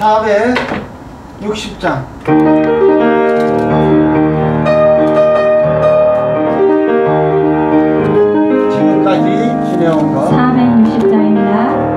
460장. 지금까지 지내온 거 460장입니다.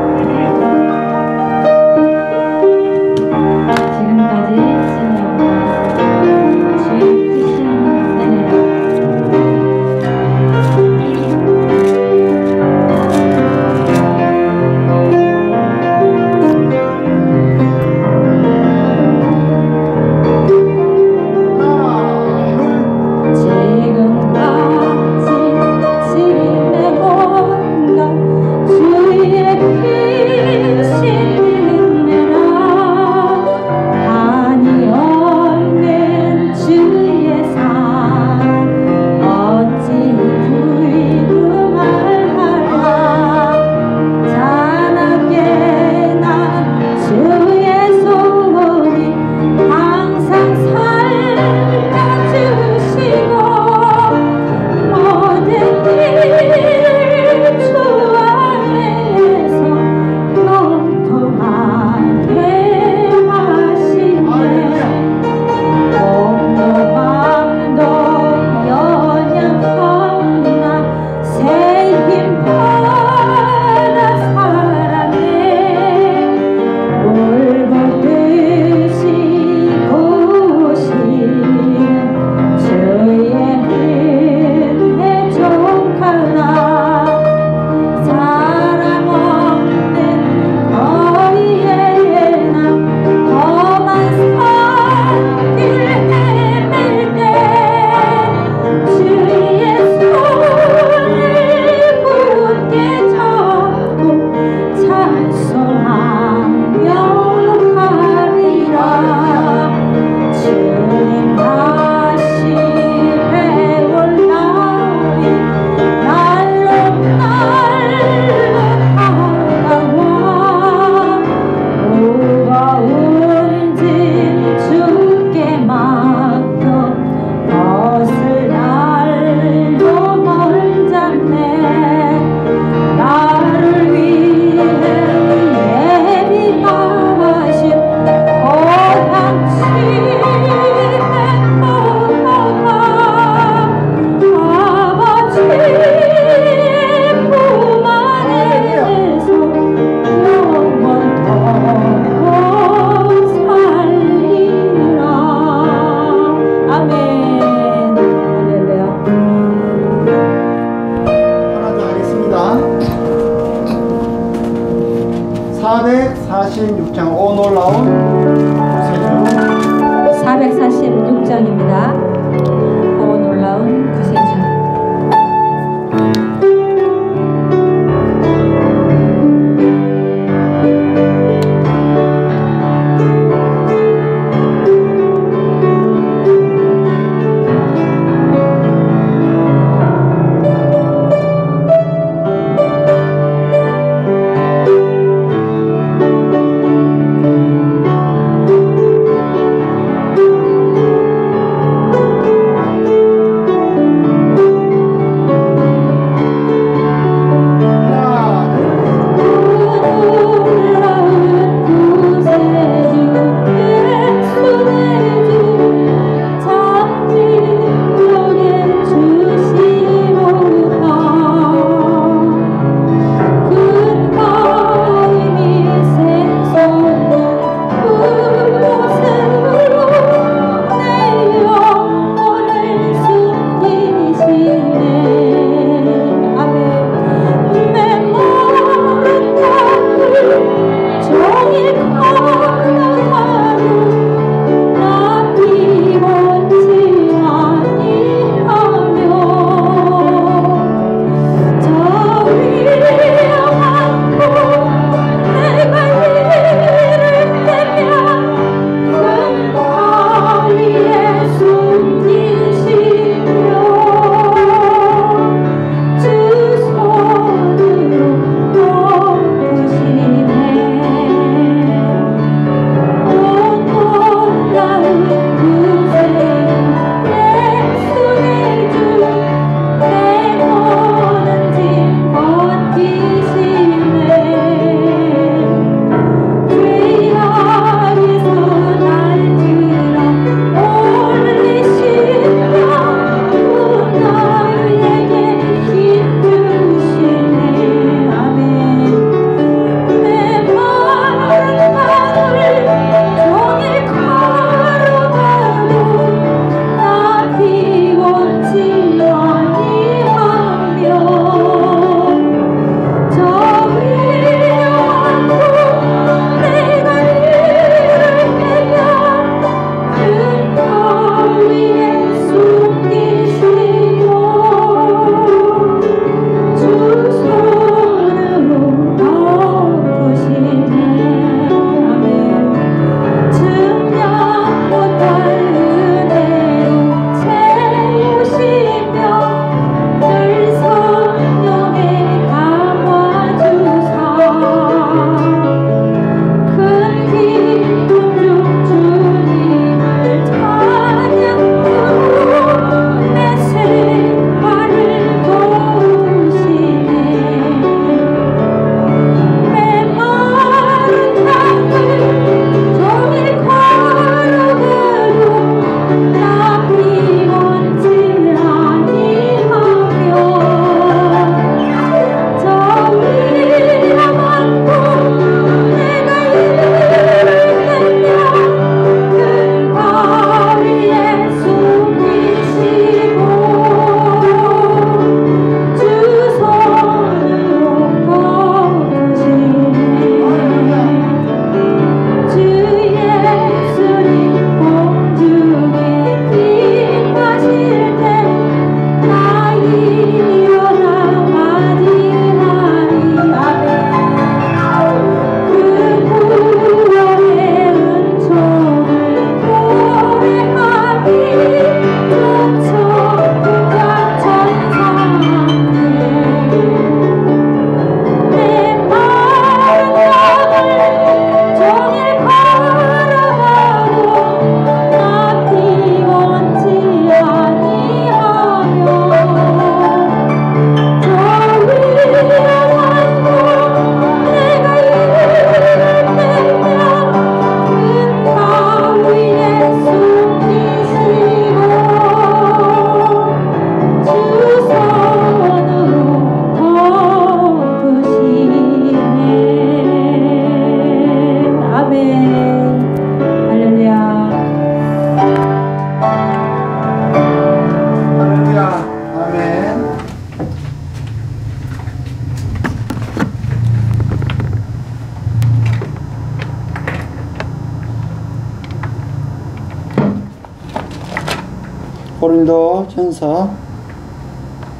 고린도전서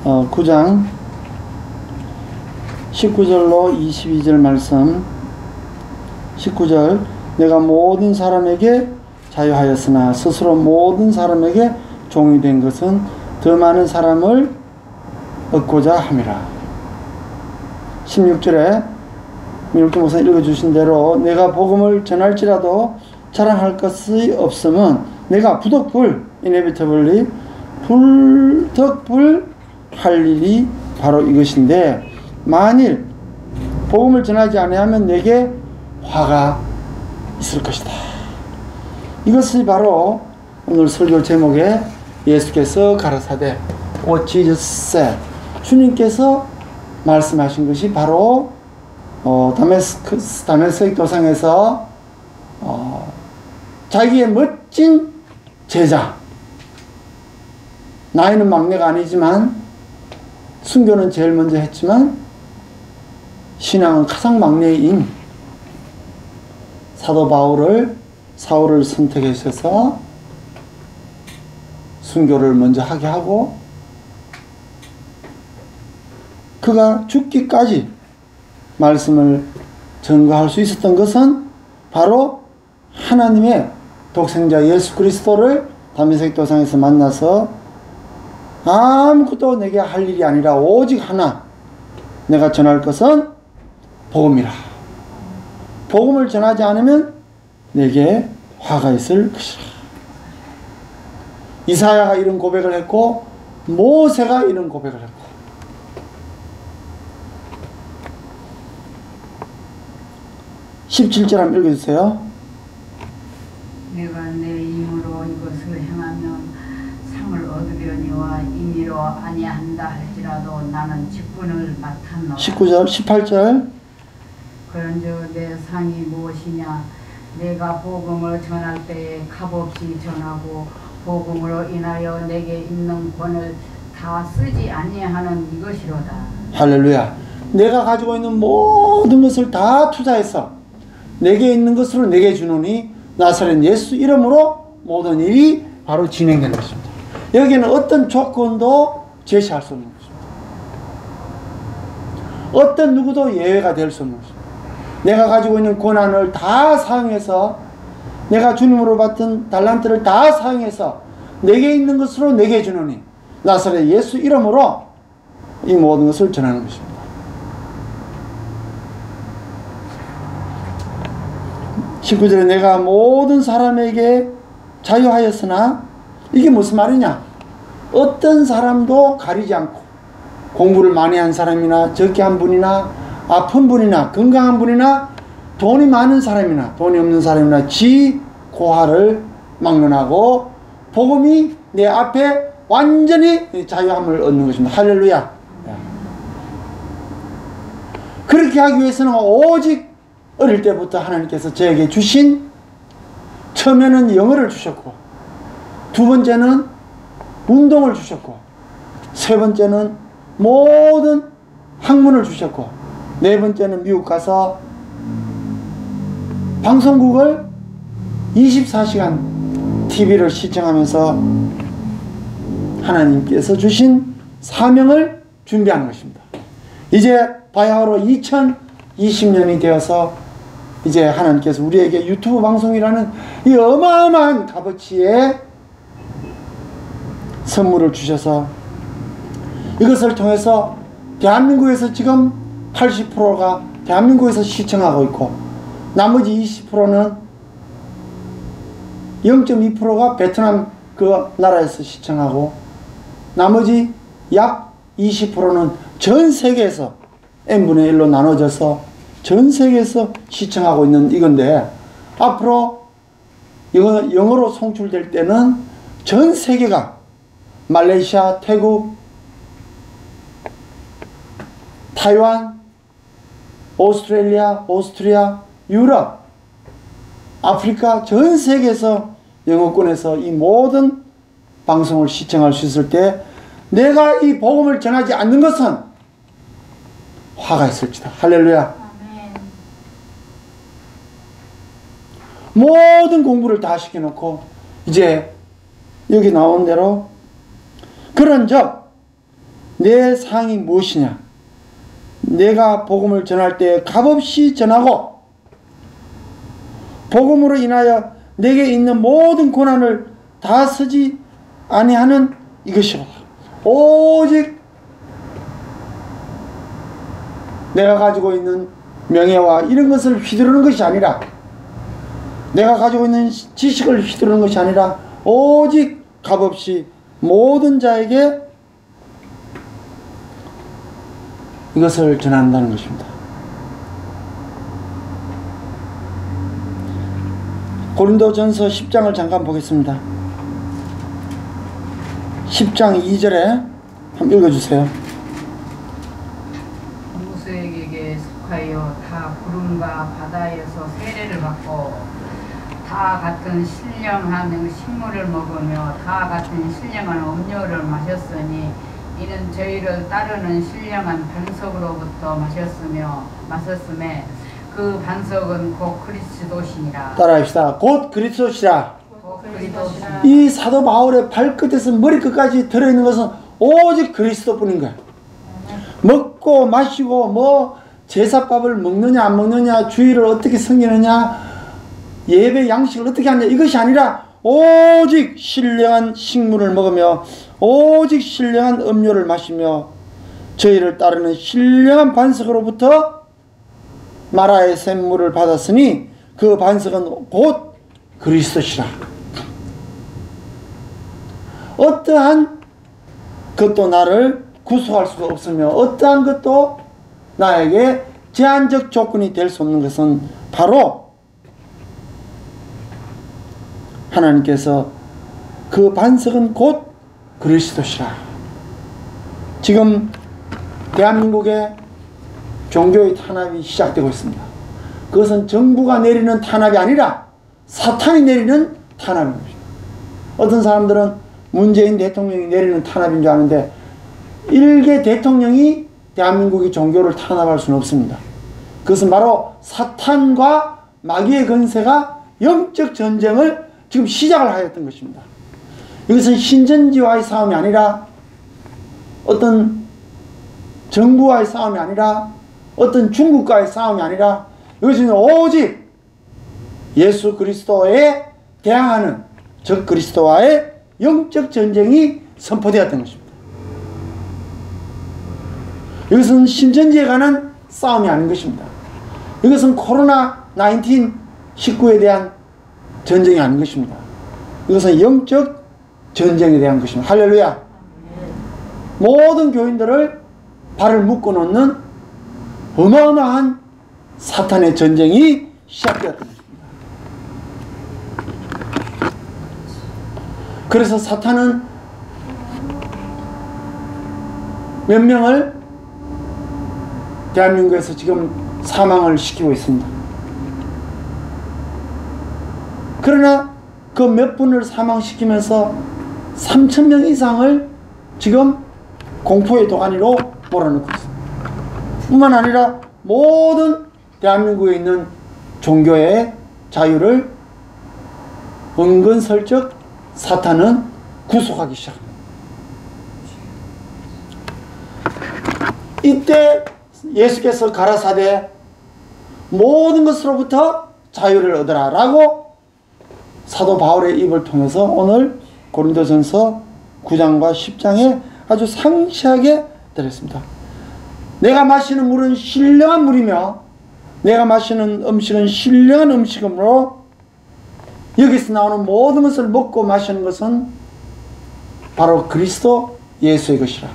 9장 19절로 22절 말씀. 19절, 내가 모든 사람에게 자유하였으나 스스로 모든 사람에게 종이 된 것은 더 많은 사람을 얻고자 함이라. 16절에 민욱주 목사 읽어주신 대로 내가 복음을 전할지라도 자랑할 것이 없으면 내가 부득불 inevitably 불 할 일이 바로 이것인데, 만일 복음을 전하지 아니하면 내게 화가 있을 것이다. 이것이 바로 오늘 설교 제목에 예수께서 가라사대 What Jesus said, 주님께서 말씀하신 것이 바로 다메섹 도상에서 자기의 멋진 제자, 나이는 막내가 아니지만 순교는 제일 먼저 했지만 신앙은 가장 막내인 사도 사울을 선택해 주셔서 순교를 먼저 하게 하고, 그가 죽기까지 말씀을 전거할 수 있었던 것은 바로 하나님의 독생자 예수 그리스도를 다메섹 도상에서 만나서 아무것도 내게 할 일이 아니라 오직 하나, 내가 전할 것은 복음이라. 복음을 전하지 않으면 내게 화가 있을 것이라. 이사야가 이런 고백을 했고 모세가 이런 고백을 했고, 17절 한번 읽어주세요. 내가 내 힘으로 이것을 행하면 상을 얻으려니와 임의로 아니한다 할지라도 나는 직분을 맡았노라. 19절, 18절. 그런즉 내 상이 무엇이냐? 내가 복음을 전할 때에 값없이 전하고 복음으로 인하여 내게 있는 권을 다 쓰지 아니하는 이것이로다. 할렐루야. 내가 가지고 있는 모든 것을 다 투자해서 내게 있는 것으로 내게 주노니 나사렛 예수 이름으로 모든 일이 바로 진행되는 것입니다. 여기에는 어떤 조건도 제시할 수 없는 것입니다. 어떤 누구도 예외가 될 수 없는 것입니다. 내가 가지고 있는 권한을 다 사용해서, 내가 주님으로 받은 달란트를 다 사용해서 내게 있는 것으로 내게 주노니 나사렛 예수 이름으로 이 모든 것을 전하는 것입니다. 19절에 내가 모든 사람에게 자유하였으나, 이게 무슨 말이냐? 어떤 사람도 가리지 않고, 공부를 많이 한 사람이나 적게 한 분이나 아픈 분이나 건강한 분이나 돈이 많은 사람이나 돈이 없는 사람이나 고하를 막론하고 복음이 내 앞에 완전히 자유함을 얻는 것입니다. 할렐루야. 그렇게 하기 위해서는 오직 어릴 때부터 하나님께서 저에게 주신, 처음에는 영어를 주셨고, 두 번째는 운동을 주셨고, 세 번째는 모든 학문을 주셨고, 네 번째는 미국 가서 방송국을 24시간 TV를 시청하면서 하나님께서 주신 사명을 준비하는 것입니다. 이제 바야흐로 2020년이 되어서 이제 하나님께서 우리에게 유튜브 방송이라는 이 어마어마한 값어치의 선물을 주셔서 이것을 통해서 대한민국에서 지금 80%가 대한민국에서 시청하고 있고, 나머지 20%는 0.2%가 베트남 그 나라에서 시청하고, 나머지 약 20%는 전 세계에서 n분의 1로 나눠져서 전 세계에서 시청하고 있는 이건데, 앞으로 영어로 송출될 때는 전 세계가 말레이시아, 태국, 타이완, 오스트레일리아, 오스트리아, 유럽, 아프리카 전 세계에서 영어권에서 이 모든 방송을 시청할 수 있을 때, 내가 이 복음을 전하지 않는 것은 화가 있을지다. 할렐루야. 아멘. 모든 공부를 다 시켜놓고 이제 여기 나온 대로 그런즉 내 상이 무엇이냐? 내가 복음을 전할 때 값없이 전하고 복음으로 인하여 내게 있는 모든 고난을 다 쓰지 아니하는 이것이로다. 오직 내가 가지고 있는 명예와 이런 것을 휘두르는 것이 아니라, 내가 가지고 있는 지식을 휘두르는 것이 아니라 오직 값없이 모든 자에게 이것을 전한다는 것입니다. 고린도전서 10장을 잠깐 보겠습니다. 10장 2절에 한번 읽어주세요. 모세에게 속하여 다 구름과 바다에서 세례를 받고 다 같은 신령한 식물을 먹으며 다 같은 신령한 음료를 마셨으니 이는 저희를 따르는 신령한 반석으로부터 마셨음에 그 반석은 곧 그리스도시니라. 따라합시다. 곧 그리스도시라. 그리스도시라. 이 사도 바울의 발끝에서 머리끝까지 들어있는 것은 오직 그리스도뿐인 거야. 먹고 마시고 뭐 제사밥을 먹느냐 안 먹느냐, 주일을 어떻게 섬기느냐, 예배 양식을 어떻게 하느냐, 이것이 아니라 오직 신령한 식물을 먹으며 오직 신령한 음료를 마시며 저희를 따르는 신령한 반석으로부터 마라의 샘물을 받았으니 그 반석은 곧 그리스도시라. 어떠한 것도 나를 구속할 수가 없으며 어떠한 것도 나에게 제한적 조건이 될 수 없는 것은 바로 하나님께서 그 반석은 곧 그리스도시라. 지금 대한민국에 종교의 탄압이 시작되고 있습니다. 그것은 정부가 내리는 탄압이 아니라 사탄이 내리는 탄압입니다. 어떤 사람들은 문재인 대통령이 내리는 탄압인 줄 아는데, 일개 대통령이 대한민국의 종교를 탄압할 수는 없습니다. 그것은 바로 사탄과 마귀의 권세가 영적 전쟁을 지금 시작을 하였던 것입니다. 이것은 신천지와의 싸움이 아니라, 어떤 정부와의 싸움이 아니라, 어떤 중국과의 싸움이 아니라, 이것은 오직 예수 그리스도에 대항하는 적 그리스도와의 영적 전쟁이 선포되었던 것입니다. 이것은 신천지에 관한 싸움이 아닌 것입니다. 이것은 코로나19에 대한 전쟁이 아닌 것입니다. 이것은 영적 전쟁에 대한 것입니다. 할렐루야. 모든 교인들을 발을 묶어 놓는 어마어마한 사탄의 전쟁이 시작되었던 것입니다. 그래서 사탄은 몇 명을 대한민국에서 지금 사망을 시키고 있습니다. 그러나 그 몇 분을 사망시키면서 3,000명 이상을 지금 공포의 도가니로 몰아넣고 있습니다. 뿐만 아니라 모든 대한민국에 있는 종교의 자유를 은근슬쩍 사탄은 구속하기 시작합니다. 이때 예수께서 가라사대 모든 것으로부터 자유를 얻으라 라고 사도 바울의 입을 통해서 오늘 고린도전서 9장과 10장에 아주 상세하게 들었습니다. 내가 마시는 물은 신령한 물이며 내가 마시는 음식은 신령한 음식이므로 여기서 나오는 모든 것을 먹고 마시는 것은 바로 그리스도 예수의 것이라.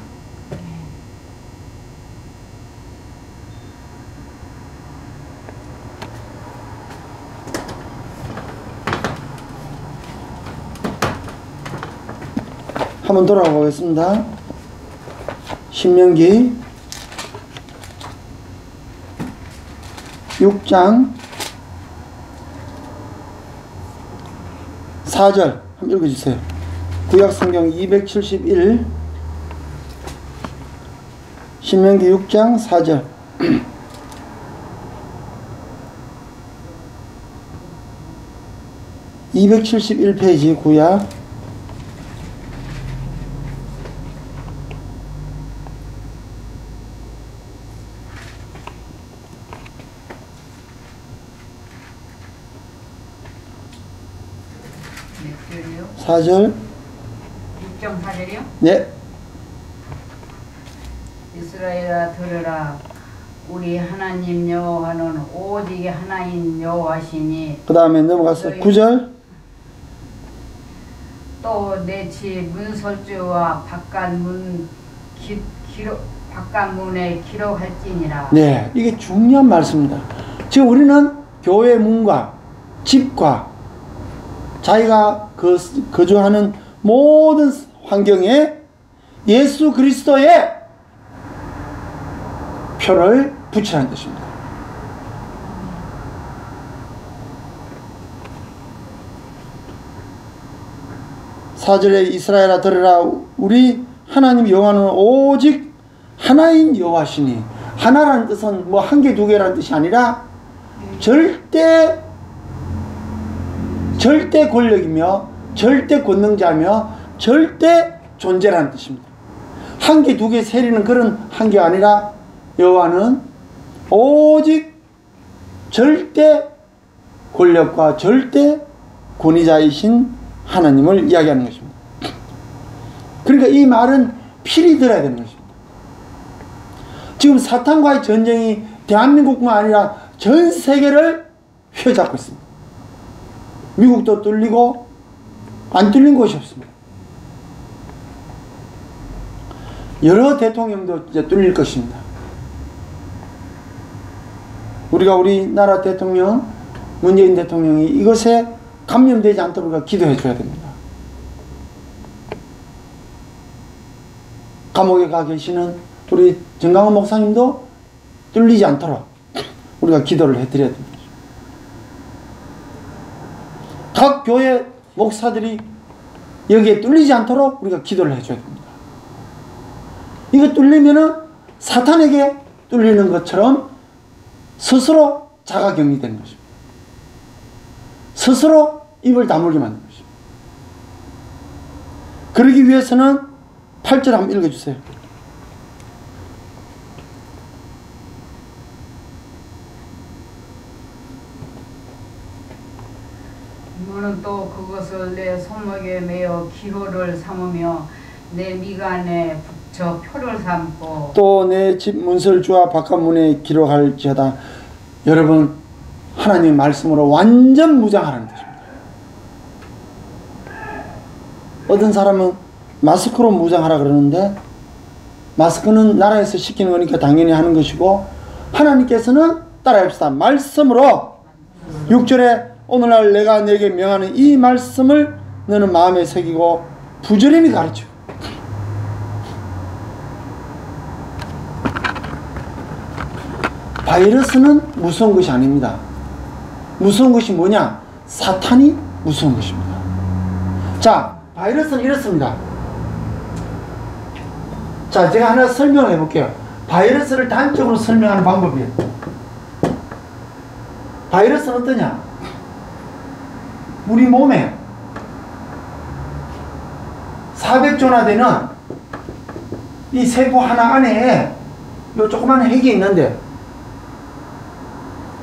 한번 돌아가 보겠습니다. 신명기 6장 4절 한번 읽어주세요. 구약성경 271 신명기 6장 4절 (271페이지) 구약 6절이요? 4절. 6.4절이요? 네. 이스라엘아 들으라. 우리 하나님 여호와는 오직 하나인 여호와시니 그 다음에 넘어가서 9절. 또 내 집 문설주와 바깥문에 기록할지니라. 네, 이게 중요한 말씀입니다. 지금 우리는 교회 문과 집과 자기가 거주하는 모든 환경에 예수 그리스도의 표를 붙이라는 뜻입니다. 사절에 이스라엘아 들으라. 우리 하나님 여호와는 오직 하나인 여호와시니, 하나라는 뜻은 뭐 한 개, 두 개라는 뜻이 아니라 절대 권력이며 절대 권능자며 절대 존재라는 뜻입니다. 한 개, 두 개 세리는 그런 한계가 아니라 여호와는 오직 절대 권력과 절대 권위자이신 하나님을 이야기하는 것입니다. 그러니까 이 말은 필히 들어야 되는 것입니다. 지금 사탄과의 전쟁이 대한민국뿐만 아니라 전 세계를 휘어잡고 있습니다. 미국도 뚫리고 안 뚫린 곳이 없습니다. 여러 대통령도 이제 뚫릴 것입니다. 우리나라 대통령 문재인 대통령이 이것에 감염되지 않도록 우리가 기도해 줘야 됩니다. 감옥에 가 계시는 우리 정강훈 목사님도 뚫리지 않도록 우리가 기도를 해드려야 됩니다. 각 교회 목사들이 여기에 뚫리지 않도록 우리가 기도를 해줘야 됩니다. 이거 뚫리면은 사탄에게 뚫리는 것처럼 스스로 자가격리되는 것입니다. 스스로 입을 다물게 만드는 것입니다. 그러기 위해서는 8절 한번 읽어주세요. 너는 또 그것을 내 손목에 매어 기호를 삼으며 내 미간에 붙여 표를 삼고 또 내 집 문설주와 바깥문에 기록할지어다. 여러분, 하나님의 말씀으로 완전 무장하라는 것입니다. 어떤 사람은 마스크로 무장하라 그러는데, 마스크는 나라에서 시키는 거니까 당연히 하는 것이고, 하나님께서는 따라합시다. 말씀으로 6절에 오늘날 내가 내게 명하는 이 말씀을 너는 마음에 새기고 부지런히 가르쳐. 바이러스는 무서운 것이 아닙니다. 무서운 것이 뭐냐? 사탄이 무서운 것입니다. 자, 바이러스는 이렇습니다. 자, 제가 하나 설명을 해볼게요. 바이러스를 단적으로 설명하는 방법이에요. 바이러스는 어떠냐? 우리 몸에 400조나 되는 이 세포 하나 안에 요 조그만 핵이 있는데,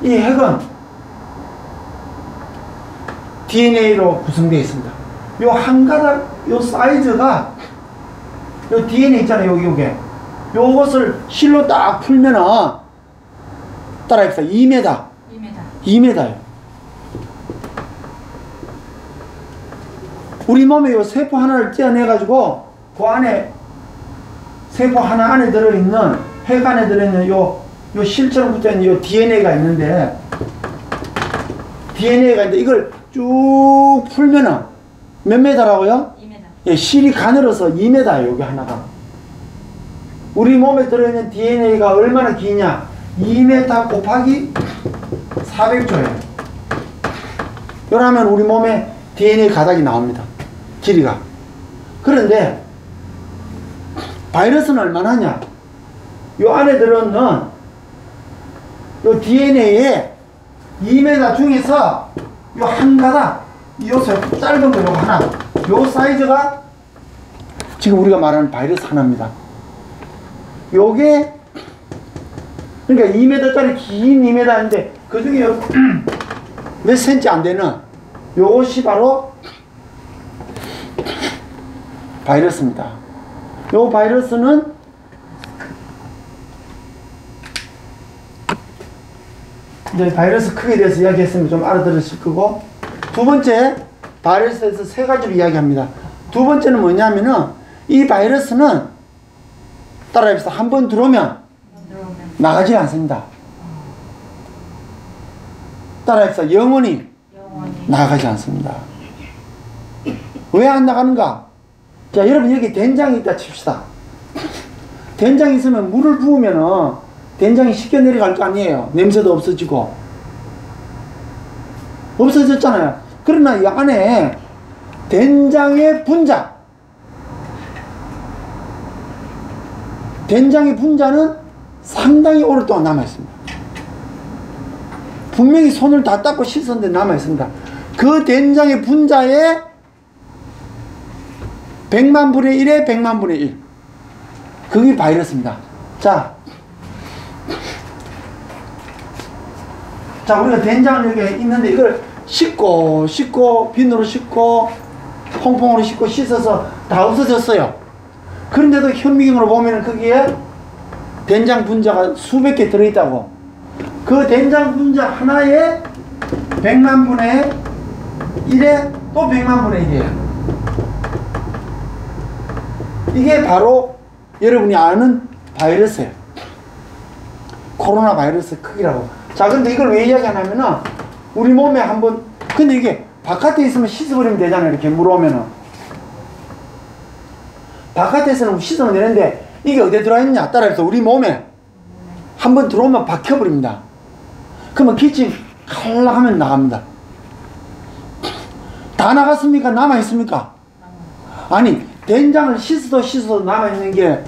이 핵은 DNA로 구성되어 있습니다. 요 한 가닥, 요 사이즈가, 요 DNA 있잖아요, 요게. 요것을 실로 딱 풀면은, 따라합시다. 2m예요. 우리 몸에 요 세포 하나를 떼어내가지고, 그 안에, 세포 하나 안에 들어있는, 핵 안에 들어있는 요 실처럼 붙어있는 요 DNA가 있는데, 이걸 쭉 풀면은 몇 메다라고요? 2m. 예, 실이 가늘어서 2m예요, 여기 하나가. 우리 몸에 들어있는 DNA가 얼마나 기냐? 2m 곱하기 400조예요. 그러면 우리 몸에 DNA 가닥이 나옵니다. 길이가. 그런데 바이러스는 얼마나 하냐? 요 안에 들어있는 요 DNA에 2m 중에서 요 한 가닥, 요 짧은 거 요거 하나, 요 사이즈가 지금 우리가 말하는 바이러스 하나입니다. 요게 그러니까 2m짜리 긴 2m인데 그 중에 몇 센치 안 되는 요것이 바로 바이러스입니다. 요 바이러스는 이제 바이러스 크기에 대해서 이야기했으면 좀 알아들으실 거고, 두 번째 바이러스에서 세 가지로 이야기합니다. 두 번째는 뭐냐면은 이 바이러스는 따라해서 한번 들어오면 나가지 않습니다. 따라해서 영원히 나가지 않습니다. 왜 안 나가는가? 자, 여러분 여기 된장이 있다 칩시다. 된장이 있으면 물을 부으면은 된장이 쉽게 내려갈 거 아니에요. 냄새도 없어지고. 없어졌잖아요. 그러나 이 안에 된장의 분자, 된장의 분자는 상당히 오랫동안 남아있습니다. 분명히 손을 다 닦고 씻었는데 남아있습니다. 그 된장의 분자에 100만 분의 1에 100만 분의 1. 그게 바이러스입니다. 자, 우리가 된장을 여기 있는데 이걸 씻고 비누로 씻고 퐁퐁으로 씻고 씻어서 다 없어졌어요. 그런데도 현미경으로 보면 거기에 된장 분자가 수백 개 들어있다고. 그 된장 분자 하나에 100만 분의 1에 또 100만 분의 1이에요. 이게 바로 여러분이 아는 바이러스예요. 코로나 바이러스 크기라고. 자, 근데 이걸 왜 이야기하냐면은 우리 몸에 한번, 근데 이게 바깥에 있으면 씻어버리면 되잖아요. 이렇게 물 오면은. 바깥에서는 씻으면 되는데 이게 어디에 들어있냐? 따라해서 우리 몸에 한번 들어오면 박혀버립니다. 그러면 기침 칼라 하면 나갑니다. 다 나갔습니까? 남아있습니까? 아니, 된장을 씻어도 남아있는 게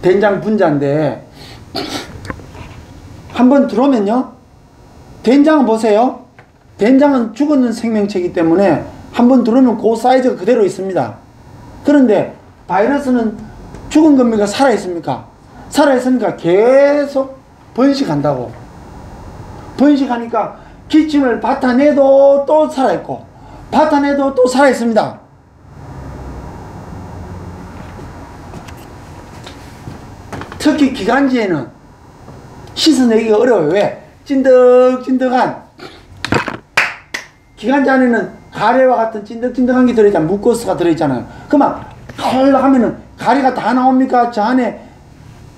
된장 분자인데, 한번 들어오면요, 된장은 보세요. 된장은 죽었는 생명체이기 때문에 한번 들어오면 그 사이즈가 그대로 있습니다. 그런데 바이러스는 죽은 겁니까? 살아있습니까? 살아있으니까 계속 번식한다고. 번식하니까 기침을 뱉어내도 또 살아있고, 뱉어내도 또 살아있습니다. 특히 기관지에는 씻어내기가 어려워요. 왜? 찐득찐득한, 기관지 안에는 가래와 같은 찐득찐득한 게 들어있잖아요. 무코스가 들어있잖아요. 그만 칼라 하면은 가래가 다 나옵니까? 저 안에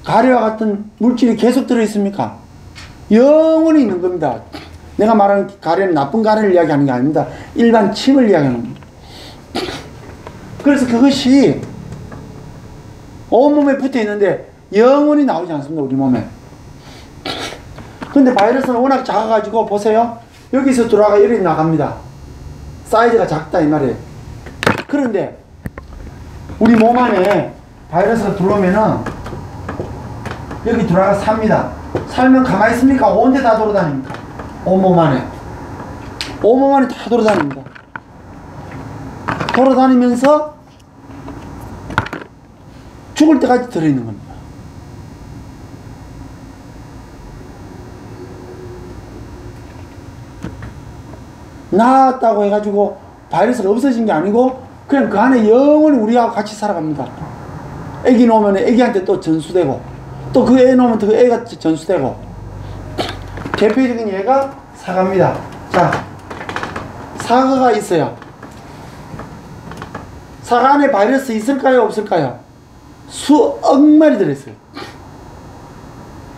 가래와 같은 물질이 계속 들어있습니까? 영원히 있는 겁니다. 내가 말하는 가래는 나쁜 가래를 이야기하는 게 아닙니다. 일반 침을 이야기하는 겁니다. 그래서 그것이 온몸에 붙어 있는데 영원히 나오지 않습니다. 우리 몸에. 근데 바이러스는 워낙 작아가지고 보세요. 여기서 들어와가 이렇게 나갑니다. 사이즈가 작다 이 말이에요. 그런데 우리 몸 안에 바이러스가 들어오면은 여기 들어와가 삽니다. 살면 가만히 있습니까? 온데 다 돌아다닙니다. 온몸 안에. 온몸 안에 다 돌아다닙니다. 돌아다니면서 죽을 때까지 들어있는 겁니다. 나았다고 해가지고 바이러스가 없어진 게 아니고 그냥 그 안에 영원히 우리하고 같이 살아갑니다. 애기 놓으면 애기한테 또 전수되고, 또 그 애 놓으면 그 애가 전수되고. 대표적인 예가 사과입니다. 자, 사과가 있어요. 사과 안에 바이러스 있을까요? 없을까요? 수억 마리 들어있어요.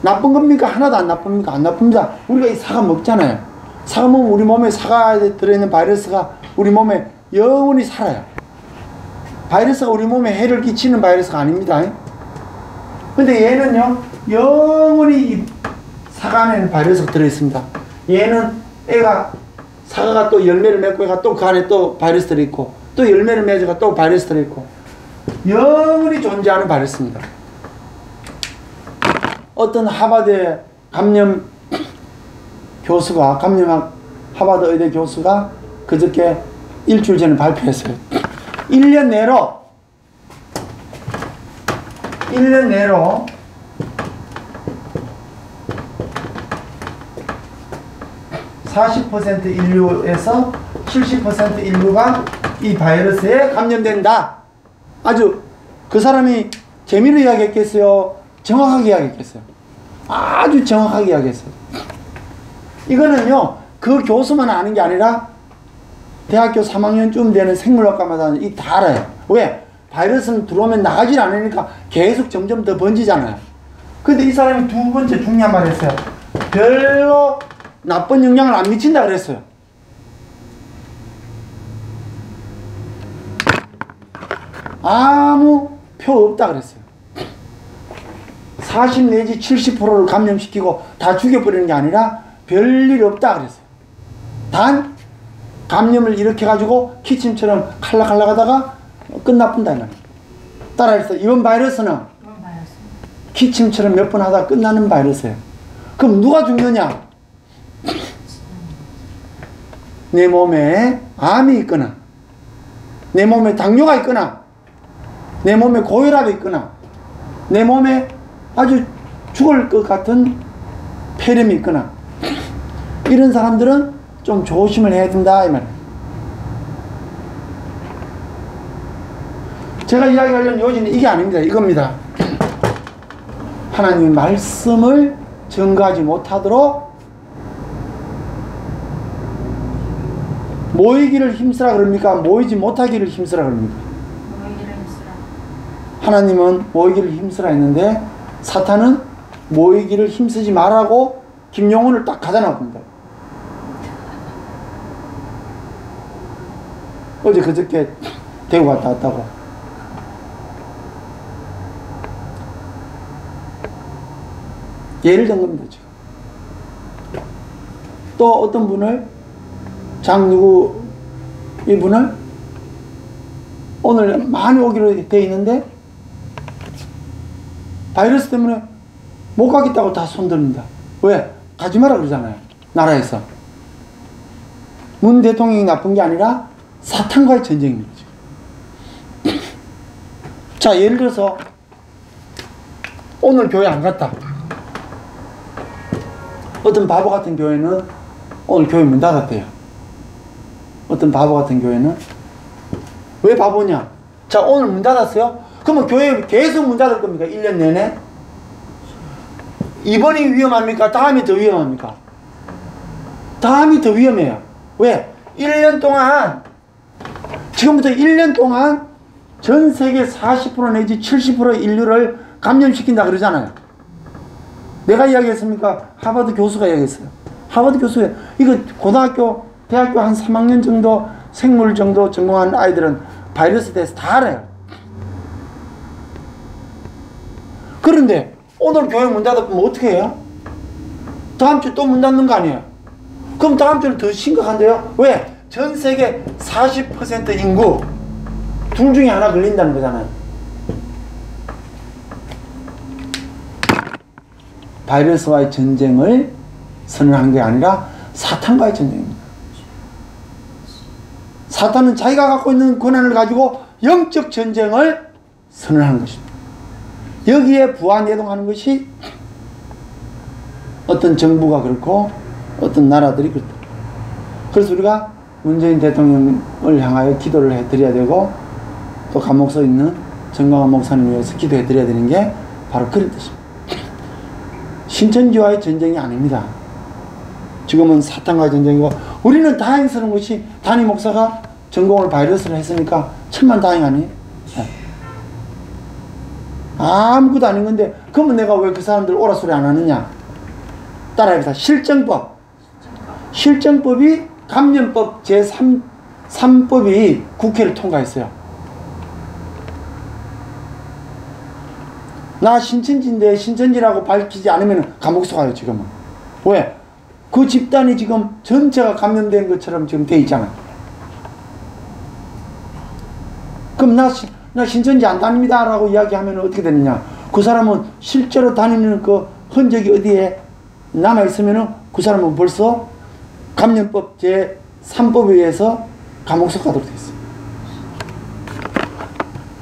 나쁜 겁니까? 하나도 안 나쁩니까? 안 나쁩니다. 우리가 이 사과 먹잖아요. 사과 먹으면 우리 몸에 사과에 들어있는 바이러스가 우리 몸에 영원히 살아요. 바이러스가 우리 몸에 해를 끼치는 바이러스가 아닙니다. 근데 얘는요, 영원히 이 사과 안에는 바이러스가 들어있습니다. 얘는 애가, 사과가 또 열매를 맺고 애가 또 그 안에 또 바이러스 들어있고, 또 열매를 맺어가 또 바이러스 들어있고, 영원히 존재하는 바이러스입니다. 어떤 하버드 감염 교수가, 감염학 하버드 의대 교수가 그저께 일주일 전에 발표했어요. 1년 내로 40% 인류에서 70% 인류가 이 바이러스에 감염된다. 아주 그 사람이 재미로 이야기했겠어요? 정확하게 이야기했겠어요? 아주 정확하게 이야기했어요. 이거는요, 그 교수만 아는 게 아니라 대학교 3학년쯤 되는 생물학과마다 이 다 알아요. 왜? 바이러스는 들어오면 나가질 않으니까 계속 점점 더 번지잖아요. 근데 이 사람이 두 번째 중요한 말 했어요. 별로 나쁜 영향을 안 미친다 그랬어요. 아무 표 없다 그랬어요. 40 내지 70%를 감염시키고 다 죽여버리는 게 아니라 별일 없다 그랬어요. 단 감염을 일으켜가지고 기침처럼 칼락칼락 하다가 끝나뿐다. 따라해서 이번 바이러스는 기침처럼 몇 번 하다가 끝나는 바이러스예요. 그럼 누가 죽느냐? 내 몸에 암이 있거나 내 몸에 당뇨가 있거나 내 몸에 고혈압이 있거나 내 몸에 아주 죽을 것 같은 폐렴이 있거나 이런 사람들은 좀 조심을 해야 된다 이 말이에요. 제가 이야기하려는 요지는 이게 아닙니다. 이겁니다. 하나님의 말씀을 증거하지 못하도록 모이기를 힘쓰라 그럽니까? 모이지 못하기를 힘쓰라 그럽니까? 모이기를 힘쓰라. 하나님은 모이기를 힘쓰라 했는데 사탄은 모이기를 힘쓰지 말라고 김용훈을 딱 가다 놔둡니다. 어제 그저께 대구 갔다 왔다고. 예를 든 겁니다, 지금. 또 어떤 분을, 누구, 이분을 오늘 많이 오기로 돼 있는데, 바이러스 때문에 못 가겠다고 다 손듭니다. 왜? 가지 마라 그러잖아요. 나라에서. 문 대통령이 나쁜 게 아니라 사탄과의 전쟁입니다. 자, 예를 들어서 오늘 교회 안 갔다. 어떤 바보 같은 교회는 오늘 교회 문 닫았대요. 어떤 바보 같은 교회는 왜 바보냐? 자, 오늘 문 닫았어요? 그러면 교회 계속 문 닫을 겁니까? 1년 내내? 이번이 위험합니까? 다음이 더 위험합니까? 다음이 더 위험해요. 왜? 1년 동안, 지금부터 1년 동안 전 세계 40% 내지 70% 인류를 감염시킨다 그러잖아요. 내가 이야기했습니까? 하버드 교수가 이야기했어요. 하버드 교수가 이거 고등학교, 대학교 한 3학년 정도 생물 정도 전공한 아이들은 바이러스에 대해서 다 알아요. 그런데 오늘 교회 문 닫으면 어떻게 해요? 다음 주 또 문 닫는 거 아니에요? 그럼 다음 주는 더 심각한데요? 왜? 전 세계 40% 인구 둘 중에 하나 걸린다는 거잖아요. 바이러스와의 전쟁을 선언한 게 아니라 사탄과의 전쟁입니다. 사탄은 자기가 갖고 있는 권한을 가지고 영적 전쟁을 선언하는 것입니다. 여기에 부안해동하는 것이 어떤 정부가 그렇고 어떤 나라들이 그렇다. 그래서 우리가 문재인 대통령을 향하여 기도를 해드려야 되고 또 감옥서에 있는 정강원 목사님을 위해서 기도해 드려야 되는 게 바로 그런 뜻입니다. 신천지와의 전쟁이 아닙니다. 지금은 사탄과의 전쟁이고 우리는 다행스러운 것이 담임 목사가 전공을 바이러스를 했으니까 천만다행 아니에요? 네. 아무것도 아닌 건데 그러면 내가 왜 그 사람들 오라 소리 안 하느냐? 따라해보자. 실정법이 감염법 제3법이 국회를 통과했어요. 나 신천지인데 신천지라고 밝히지 않으면 감옥서 가요 지금은. 왜? 그 집단이 지금 전체가 감염된 것처럼 지금 돼 있잖아요. 그럼 나 신천지 안 다닙니다 라고 이야기하면 어떻게 되느냐? 그 사람은 실제로 다니는 그 흔적이 어디에 남아있으면 그 사람은 벌써 감염법 제3법에 의해서 감옥서 가도록 되어 있어요.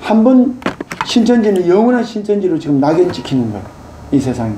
한번 신천지는 영원한 신천지로 지금 낙연 찍히는 거예요. 이 세상에.